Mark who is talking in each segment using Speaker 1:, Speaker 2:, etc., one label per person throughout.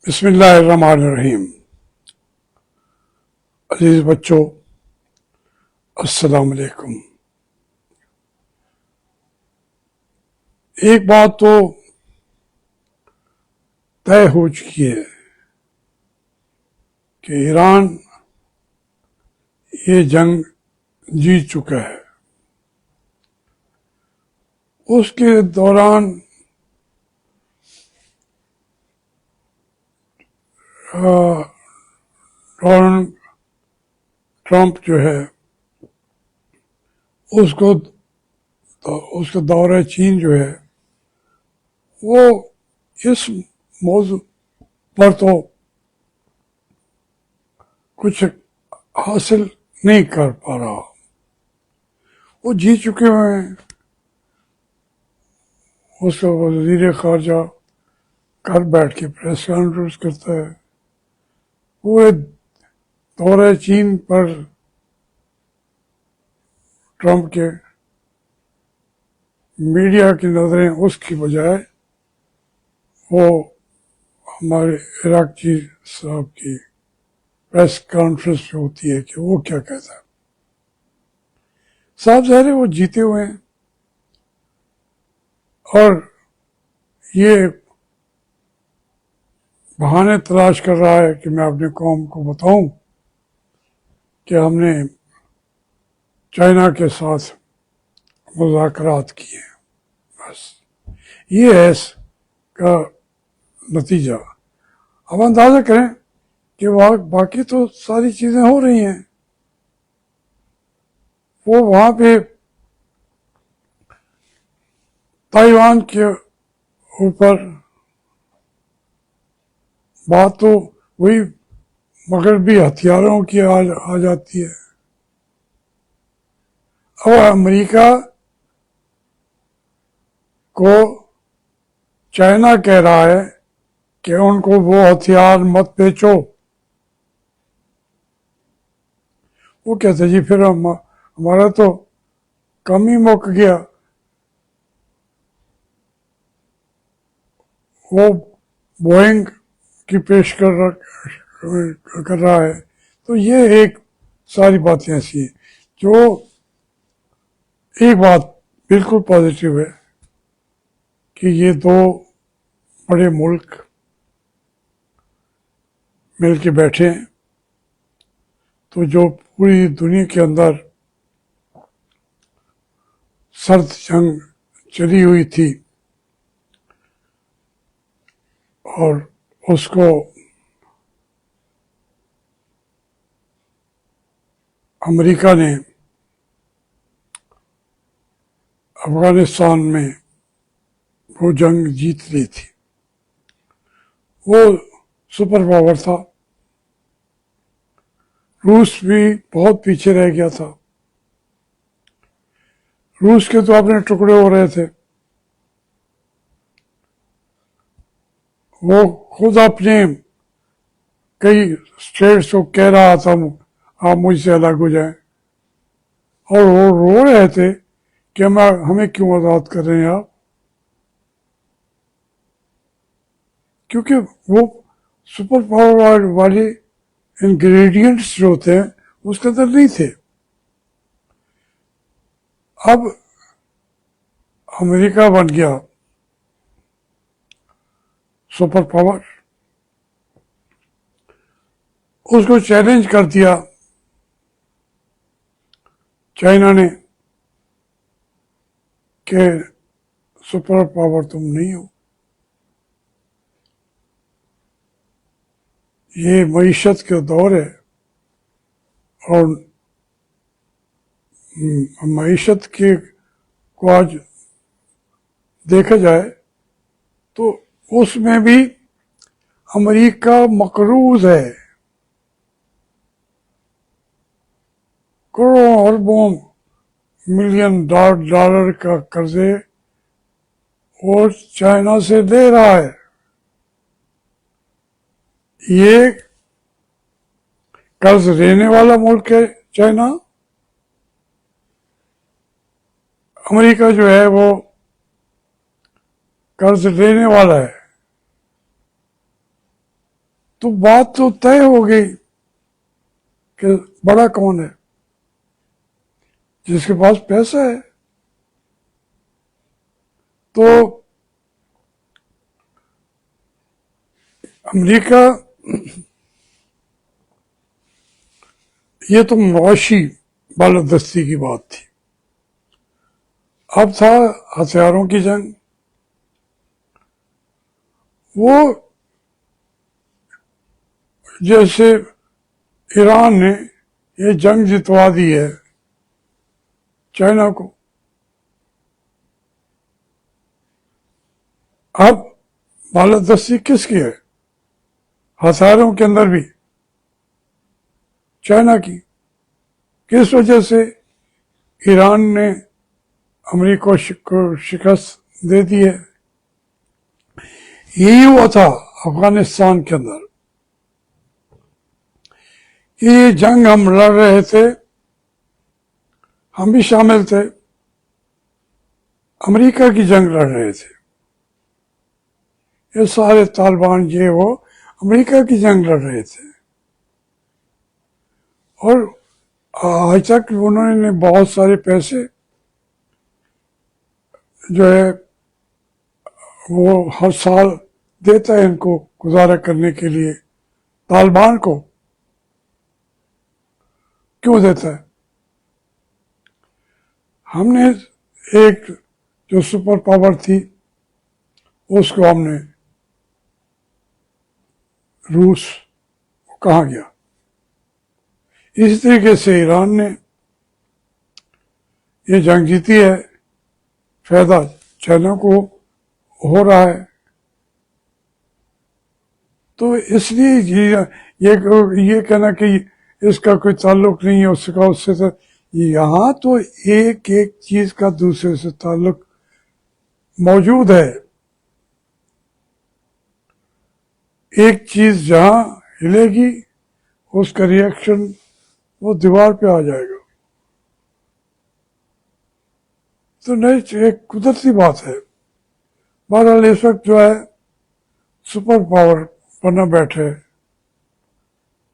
Speaker 1: بسم اللہ الرحمن الرحیم۔ عزیز بچوں، السلام علیکم۔ ایک بات تو طے ہو چکی ہے کہ ایران یہ جنگ جیت چکا ہے۔ اس کے دوران ڈونلڈ ٹرمپ جو ہے اس کا دورہ چین جو ہے وہ اس موضوع پر تو کچھ حاصل نہیں کر پا رہا۔ وہ جیت چکے ہوئے ہیں۔ اس کا وزیر خارجہ گھر بیٹھ کے پریس کانفرنس کرتا ہے، پورے دورہ چین پر ٹرمپ کے میڈیا کی نظریں اس کی بجائے وہ ہمارے عراقی صاحب کی پریس کانفرنس جو ہوتی ہے کہ وہ کیا کہتا ہے۔ صاحب ظاہر ہے وہ جیتے ہوئے ہیں اور یہ بہانے تلاش کر رہا ہے کہ میں اپنے قوم کو بتاؤں کہ ہم نے چائنا کے ساتھ مذاکرات کیے ہیں۔ بس یہ ہے اس کا نتیجہ۔ اب اندازہ کریں کہ باقی تو ساری چیزیں ہو رہی ہیں۔ وہ وہاں پہ تائیوان کے اوپر بات تو وہی مغربی ہتھیاروں کی آ جاتی ہے۔ اب امریکہ کو چائنا کہہ رہا ہے کہ ان کو وہ ہتھیار مت بیچو۔ وہ کہتے جی پھر ہمارا تو کم ہی مک گیا۔ وہ بوئنگ کی پیش کر رہا ہے۔ تو یہ ایک ساری باتیں ایسی ہیں جو ایک بات بالکل پازیٹیو ہے کہ یہ دو بڑے ملک مل کے بیٹھے ہیں۔ تو جو پوری دنیا کے اندر سرد جنگ چلی ہوئی تھی اور اس کو امریکہ نے افغانستان میں وہ جنگ جیت لی تھی۔ وہ سپر پاور تھا۔ روس بھی بہت پیچھے رہ گیا تھا۔ روس کے تو اپنے ٹکڑے ہو رہے تھے۔ وہ خود اپنے کئی اسٹیٹس کو کہہ رہا تھا آپ مجھ سے الگ ہو جائیں، اور وہ رو رہے تھے کہ ہمیں کیوں آزاد کر رہے ہیں آپ، کیونکہ وہ سپر پاور والے انگریڈینٹس جو ہوتے ہیں اس کے اندر نہیں تھے۔ اب امریکہ بن گیا سپر پاور، اس کو چیلنج کر دیا چائنا نے کہ سپر پاور تم نہیں ہو۔ یہ معیشت کا دور ہے اور معیشت کے کو آج دیکھا جائے تو اس میں بھی امریکہ مقروض ہے۔ کروڑوں اربوں ملین ڈالر کا قرضے وہ چائنا سے لے رہا ہے۔ یہ قرض لینے والا ملک ہے چائنا۔ امریکہ جو ہے وہ قرض لینے والا ہے۔ تو بات تو طے ہو گئی کہ بڑا کون ہے، جس کے پاس پیسہ ہے. تو امریکہ، یہ تو معاشی بالادستی کی بات تھی. اب تھا ہتھیاروں کی جنگ. وہ جیسے ایران نے یہ جنگ جتوا دی ہے چائنا کو، اب بالادستی کس کی ہے؟ ہتھیاروں کے اندر بھی چائنا کی. کس وجہ سے؟ ایران نے امریکہ کو شکست دے دی ہے. یہی ہوا تھا افغانستان کے اندر. یہ جنگ ہم لڑ رہے تھے، ہم بھی شامل تھے، امریکہ کی جنگ لڑ رہے تھے. یہ سارے طالبان یہ وہ امریکہ کی جنگ لڑ رہے تھے. اور آج تک انہوں نے بہت سارے پیسے جو ہے وہ ہر سال دیتا ہے ان کو گزارا کرنے کے لیے. طالبان کو کیوں دیتا ہے؟ ہم نے ایک جو سپر پاور تھی اس کو ہم نے روس کہاں گیا. اسی طریقے سے ایران نے یہ جنگ جیتی ہے، فائدہ چائنا کو ہو رہا ہے. تو اس لیے یہ کہنا کہ اس کا کوئی تعلق نہیں ہے اس کا اس سے، یہاں تو ایک ایک چیز کا دوسرے سے تعلق موجود ہے. ایک چیز جہاں ہلے گی اس کا ری ایکشن وہ دیوار پہ آ جائے گا. تو نہیں، ایک قدرتی بات ہے. بہرحال اس وقت جو ہے سپر پاور بنا بیٹھے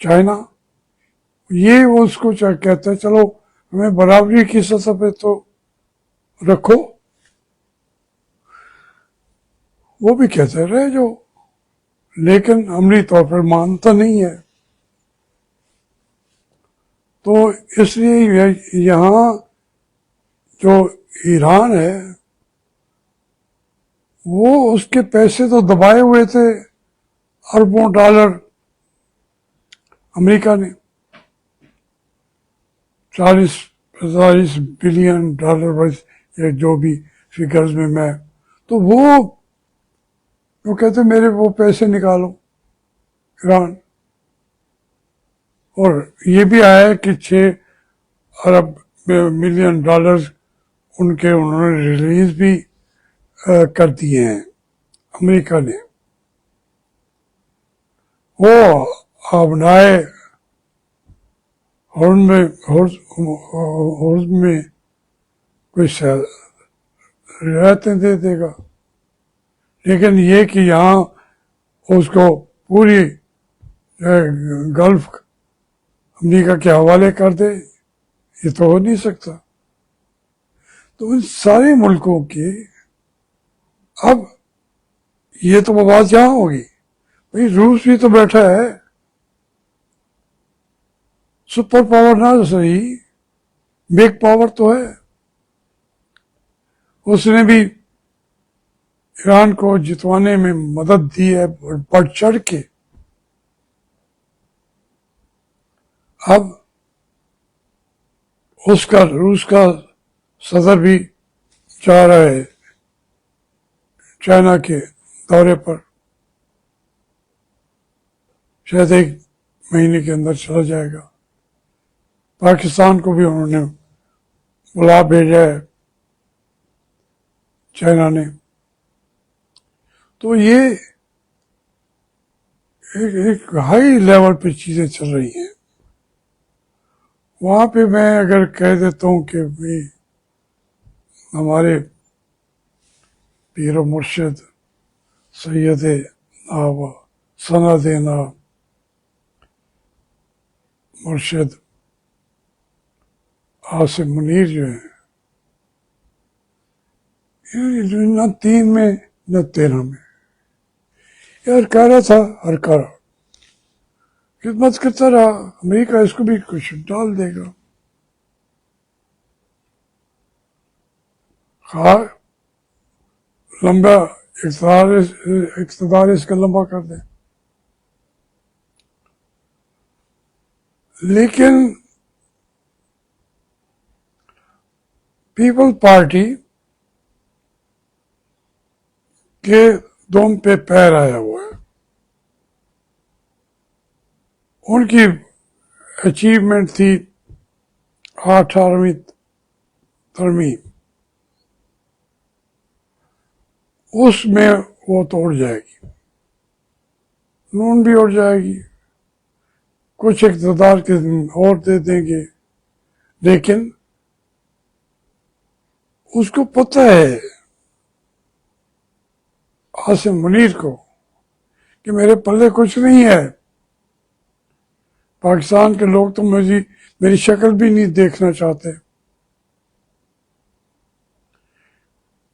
Speaker 1: چائنا. یہ اس کو کہتے ہیں چلو ہمیں برابری کی سطح پہ تو رکھو. وہ بھی کہتے رہے جو، لیکن عملی طور پر مانتا نہیں ہے. تو اس لیے یہاں جو ایران ہے وہ اس کے پیسے تو دبائے ہوئے تھے، اربوں ڈالر امریکہ نے، 40-45 بلین ڈالر بس یا جو بھی فگرز میں تو وہ کہتے میرے وہ پیسے نکالو ایران. اور یہ بھی آیا کہ 6 ارب ملین ڈالر انہوں نے ریلیز بھی کر دیے ہیں امریکہ نے. وہ آبنائے ہورز میں کوئی رعایتیں دے دے گا، لیکن یہ کہ یہاں اس کو پوری گلف امریکہ کے حوالے کر دے، یہ تو ہو نہیں سکتا. تو ان سارے ملکوں کی اب یہ تو بات یہاں ہوگی. بھائی روس بھی تو بیٹھا ہے، سپر پاور نہ صحیح، بگ پاور تو ہے. اس نے بھی ایران کو جتوانے میں مدد دی ہے بڑھ چڑھ کے. اب روس کا صدر بھی جا رہا ہے چائنا کے دورے پر، شاید 1 مہینے کے اندر چلا جائے گا. پاکستان کو بھی انہوں نے بلا بھیجا ہے چائنا نے. تو یہ ایک ہائی لیول پہ چیزیں چل رہی ہیں. وہاں پہ میں اگر کہہ دیتا ہوں کہ بھی ہمارے پیر و مرشد سید ناب سند ناب مرشد عاصم منیر جو ہیں، نہ 3 میں نہ 13 میں، یار کہہ رہا تھا ہر کارا خدمت کرتا رہا، امریکہ اس کو بھی کچھ ڈال دے گا، خواہ لمبا اقتدار اس کا لمبا کر دیں، لیکن پیپل پارٹی کے دوم پہ پیر آیا ہوا ہے، ان کی اچیومنٹ تھی 18ویں ترمیم، اس میں وہ تو اڑ جائے گی، نون بھی اڑ جائے گی، کچھ اقتدار کے اور دے دیں گے، لیکن اس کو پتہ ہے عاصم منیر کو کہ میرے پلے کچھ نہیں ہے، پاکستان کے لوگ تو میری شکل بھی نہیں دیکھنا چاہتے،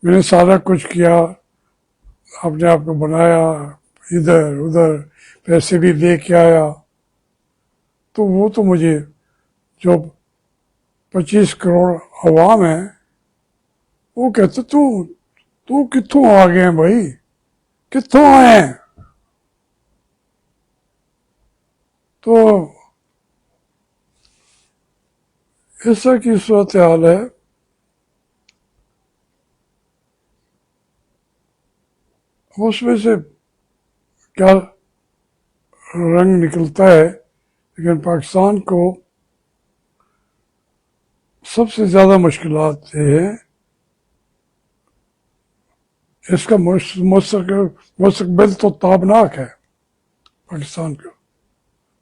Speaker 1: میں نے سارا کچھ کیا، اپنے آپ کو بنایا، ادھر ادھر پیسے بھی لے کے آیا، تو وہ تو مجھے جو 25 کروڑ عوام ہے وہ کہتے تو کتوں آ گئے ہیں بھائی، کتوں آئے ہیں؟ تو اس طرح کی صورتحال ہے۔ اس میں سے کیا رنگ نکلتا ہے، لیکن پاکستان کو سب سے زیادہ مشکلات یہ ہیں، اس کا مستقبل تو تابناک ہے پاکستان کا،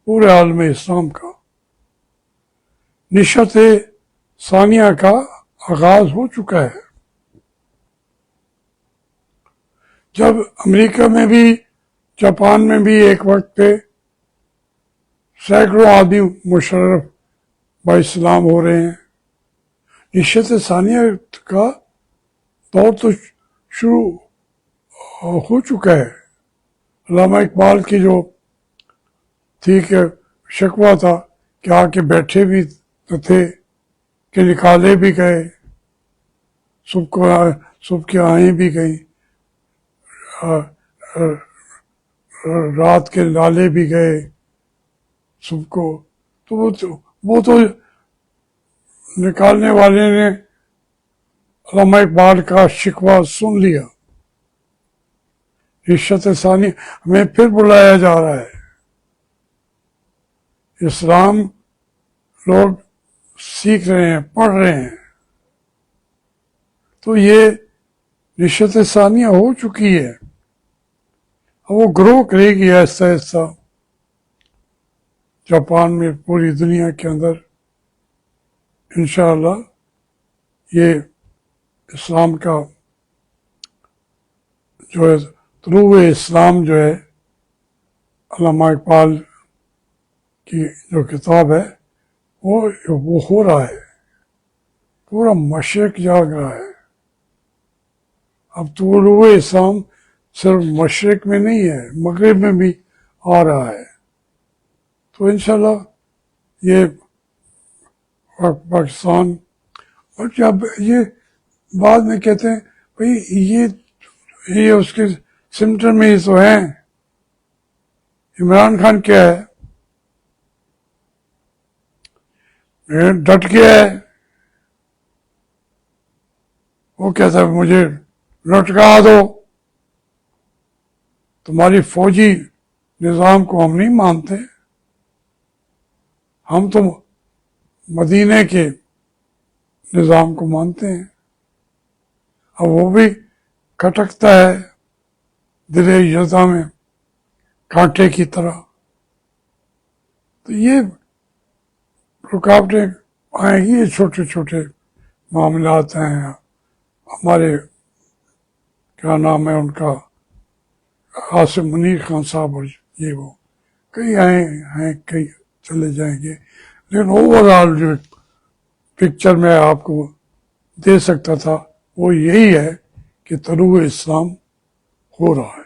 Speaker 1: پورے عالم اسلام کا۔ نشست ثانیہ کا آغاز ہو چکا ہے، جب امریکہ میں بھی جاپان میں بھی ایک وقت پہ سینکڑوں آدمی مشرف با اسلام ہو رہے ہیں، نشست ثانیہ کا دور تو شروع ہو چکا ہے۔ علامہ اقبال کی جو تھی کہ شکوہ تھا کہ آ کے بیٹھے بھی تو تھے کہ نکالے بھی گئے، صبح کی آئیں بھی گئیں، رات کے نالے بھی گئے صبح کو، تو وہ تو نکالنے والے نے علامہ اقبال کا شکوہ سن لیا۔ نشست ثانی ہمیں پھر بلایا جا رہا ہے، اسلام لوگ سیکھ رہے ہیں، پڑھ رہے ہیں، تو یہ نشست ثانیہ ہو چکی ہے، وہ گرو کرے گی آہستہ آہستہ جاپان میں، پوری دنیا کے اندر انشاءاللہ۔ یہ اسلام کا جو ہے طلوع اسلام جو ہے، علامہ اقبال کی جو کتاب ہے وہ ہو رہا ہے، پورا مشرق جاگ رہا ہے۔ اب طلوع اسلام صرف مشرق میں نہیں ہے، مغرب میں بھی آ رہا ہے، تو انشاءاللہ یہ پاکستان، اور جب یہ بعد میں کہتے ہیں بھائی یہ اس کے سمٹم میں ہی تو ہیں، عمران خان کیا ہے، ڈٹ گیا ہے، وہ کہتا ہے مجھے لٹکا دو، تمہاری فوجی نظام کو ہم نہیں مانتے، ہم تو مدینے کے نظام کو مانتے ہیں۔ اب وہ بھی کھٹکتا ہے دل یزداں میں کانٹے کی طرح، تو یہ رکاوٹیں آئیں گی، یہ چھوٹے چھوٹے معاملات ہیں۔ ہمارے کیا نام ہے ان کا، عاصم منیر خان صاحب، اور یہ وہ کئی آئے ہیں، کئی چلے جائیں گے. لیکن اوور آل جو پکچر میں آپ کو دے سکتا تھا وہ یہی ہے کہ تنوع اسلام ہو رہا ہے.